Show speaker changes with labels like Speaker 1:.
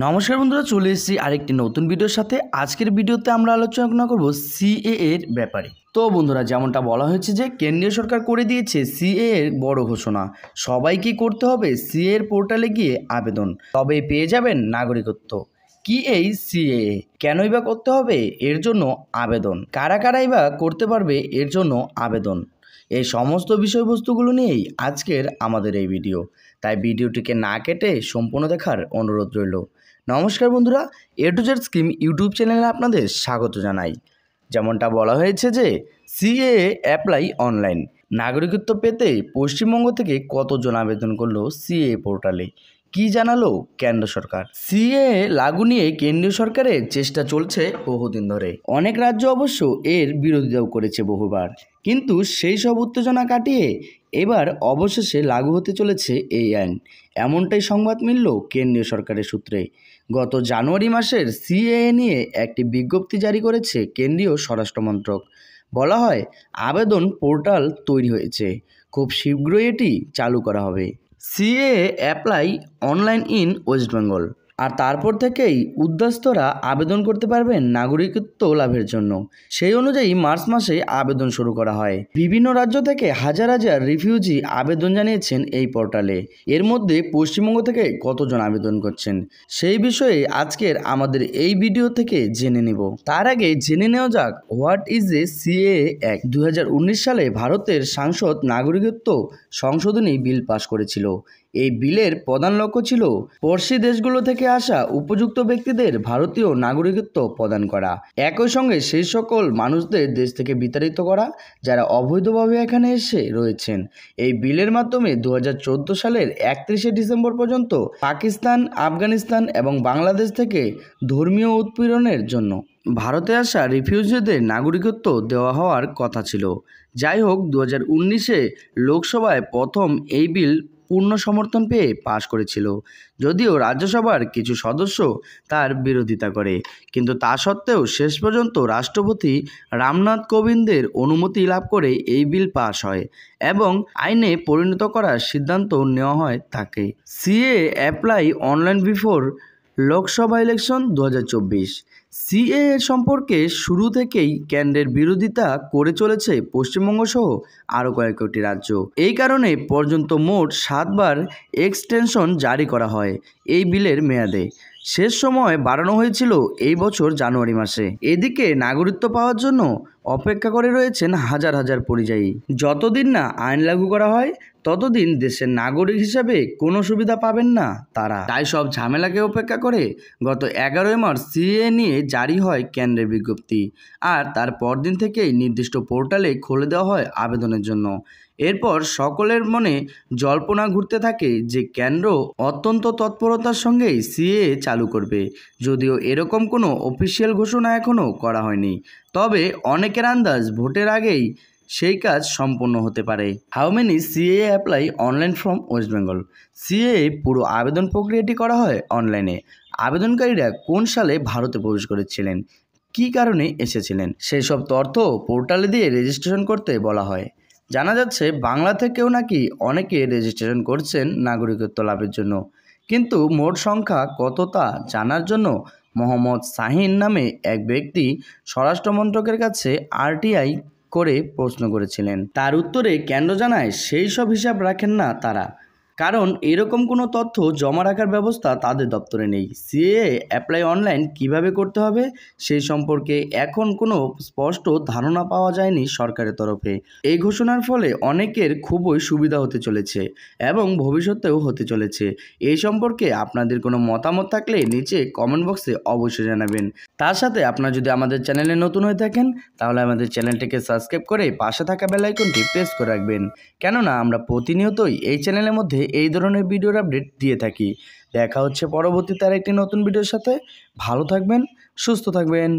Speaker 1: নমস্কার বন্ধুরা, চলে এসেছি আরেকটি নতুন ভিডিওর সাথে। আজকের ভিডিওতে আমরা আলোচনা করব সিএএ এর ব্যাপারে। তো বন্ধুরা, যেমনটা বলা হয়েছে যে কেন্দ্রীয় সরকার করে দিয়েছে সিএএ এর বড় ঘোষণা। সবাই কি করতে হবে? সিএএ এর পোর্টালে গিয়ে আবেদন, তবেই পেয়ে যাবেন নাগরিকত্ব। কি এই সিএএ? কেনই বা করতে হবে এর জন্য আবেদন? কারা কারাই বা করতে পারবে এর জন্য আবেদন? এই সমস্ত বিষয়বস্তুগুলো নিয়েই আজকের আমাদের এই ভিডিও। তাই ভিডিওটিকে না কেটে সম্পূর্ণ দেখার অনুরোধ রইল। নমস্কার বন্ধুরা, এ টু জেড স্কিম ইউটিউব চ্যানেলে আপনাদের স্বাগত জানাই। যেমনটা বলা হয়েছে যে সিএএ অ্যাপ্লাই অনলাইন। নাগরিকত্ব পেতে পশ্চিমবঙ্গ থেকে কতজন আবেদন করলো সিএএ পোর্টালে? কি জানালো কেন্দ্র সরকার? সিএএ লাগু নিয়ে কেন্দ্রীয় সরকারের চেষ্টা চলছে বহুদিন ধরে। অনেক রাজ্য অবশ্য এর বিরোধিতাও করেছে বহুবার, কিন্তু সেই সব উত্তেজনা কাটিয়ে এবার অবশেষে লাগু হতে চলেছে এই আইন। এমনটাই সংবাদ মিলল কেন্দ্রীয় সরকারের সূত্রে। গত জানুয়ারি মাসের সিএএ নিয়ে একটি বিজ্ঞপ্তি জারি করেছে কেন্দ্রীয় স্বরাষ্ট্র মন্ত্রক। বলা হয়, আবেদন পোর্টাল তৈরি হয়েছে, খুব শীঘ্রই এটি চালু করা হবে। CAA apply online in West Bengal. আর তারপর থেকেই উদ্বাস্তুরা আবেদন করতে পারবেন নাগরিকত্ব লাভের জন্য। সেই অনুযায়ী মার্চ মাসে আবেদন শুরু করা হয়। বিভিন্ন রাজ্য থেকে হাজার হাজার রিফিউজি আবেদন জানিয়েছেন এই পোর্টালে। এর মধ্যে পশ্চিমবঙ্গ থেকে কতজন আবেদন করছেন সেই বিষয়ে আজকের আমাদের এই ভিডিও থেকে জেনে নেব। তার আগে জেনে নেওয়া যাক what is a CAA act. 2019 সালে ভারতের সংসদ নাগরিকত্ব সংশোধনী বিল পাশ করেছিল। এই বিলের প্রধান লক্ষ্য ছিল পড়শি দেশগুলো থেকে আসা উপযুক্ত ব্যক্তিদের ভারতীয় নাগরিকত্ব প্রদান করা। একই সঙ্গে সেই সকল মানুষদের দেশ থেকে বিতাড়িত করা যারা অবৈধভাবে এখানে এসে রয়েছেন। এই বিলের মাধ্যমে 2014 সালের 31শে ডিসেম্বর পর্যন্ত পাকিস্তান, আফগানিস্তান এবং বাংলাদেশ থেকে ধর্মীয় উৎপীড়নের জন্য ভারতে আসা রিফিউজিদের নাগরিকত্ব দেওয়া হওয়ার কথা ছিল। যাই হোক, 2019-এ লোকসভায় প্রথম এই বিল পূর্ণ সমর্থন পেয়ে পাশ করেছিল, যদিও রাজ্যসভার কিছু সদস্য তার বিরোধিতা করে। কিন্তু তা সত্ত্বেও শেষ পর্যন্ত রাষ্ট্রপতি রামনাথ কোবিন্দের অনুমতি লাভ করে এই বিল পাশ হয় এবং আইনে পরিণত করার সিদ্ধান্ত নেওয়া হয় তাকে। CAA apply online before Lok Sabha election 2024। CAA সম্পর্কে শুরু থেকেই কেন্দ্রের বিরোধিতা করে চলেছে পশ্চিমবঙ্গ সহ আরও কয়েকটি রাজ্য। এই কারণে পর্যন্ত মোট 7 বার এক্সটেনশন জারি করা হয় এই বিলের মেয়াদে। শেষ সময় বাড়ানো হয়েছিল এই বছর জানুয়ারি মাসে। এদিকে নাগরিকত্ব পাওয়ার জন্য অপেক্ষা করে রয়েছেন হাজার হাজার পরিযায়ী। যতদিন না আইন লাগু করা হয় ততদিন দেশের নাগরিক হিসাবে কোনো সুবিধা পাবেন না তারা। তাই সব ঝামেলাকে উপেক্ষা করে গত 11 মার্চ সিএএ নিয়ে জারি হয় কেন্দ্রের বিজ্ঞপ্তি। আর তার পরদিন থেকেই নির্দিষ্ট পোর্টালে খুলে দেওয়া হয় আবেদনের জন্য। এরপর সকলের মনে জল্পনা ঘুরতে থাকে যে কেন্দ্র অত্যন্ত তৎপরতার সঙ্গেই সিএএ চালু করবে, যদিও এরকম কোনো অফিসিয়াল ঘোষণা এখনও করা হয়নি। তবে অনেকের আন্দাজ ভোটের আগেই সেই কাজ সম্পন্ন হতে পারে। How many CAA apply online from West Bengal. CAA পুরো আবেদন প্রক্রিয়াটি করা হয় অনলাইনে। আবেদনকারীরা কোন সালে ভারতে প্রবেশ করেছিলেন, কী কারণে এসেছিলেন, সেই সব তথ্য পোর্টালে দিয়ে রেজিস্ট্রেশন করতে বলা হয়। জানা যাচ্ছে বাংলা থেকেও নাকি অনেকে রেজিস্ট্রেশন করছেন নাগরিকত্ব লাভের জন্য, কিন্তু মোট সংখ্যা কত তা জানার জন্য মোহাম্মদ শাহিন নামে এক ব্যক্তি স্বরাষ্ট্র মন্ত্রকের কাছে আরটিআই করে প্রশ্ন করেছিলেন। তার উত্তরে কেন্দ্র জানায় সেই সব হিসাব রাখেন না তারা, কারণ এরকম কোনো তথ্য জমা রাখার ব্যবস্থা তাদের দপ্তরে নেই। সিএএ অ্যাপ্লাই অনলাইন কিভাবে করতে হবে সেই সম্পর্কে এখন কোনো স্পষ্ট ধারণা পাওয়া যায়নি সরকারের তরফে। এই ঘোষণার ফলে অনেকের খুবই সুবিধা হতে চলেছে এবং ভবিষ্যতেও হতে চলেছে। এই সম্পর্কে আপনাদের কোনো মতামত থাকলে নিচে কমেন্ট বক্সে অবশ্যই জানাবেন। তার সাথে আপনারা যদি আমাদের চ্যানেলে নতুন হয়ে থাকেন তাহলে আমাদের চ্যানেলটিকে সাবস্ক্রাইব করে পাশে থাকা বেল আইকনটি প্রেস করে রাখবেন, কেননা আমরা প্রতিনিয়তই এই চ্যানেলের মধ্যে এই ধরনের ভিডিওর আপডেট দিয়ে থাকি। দেখা হচ্ছে পরবর্তীতে আরেকটি নতুন ভিডিওর সাথে। ভালো থাকবেন, সুস্থ থাকবেন।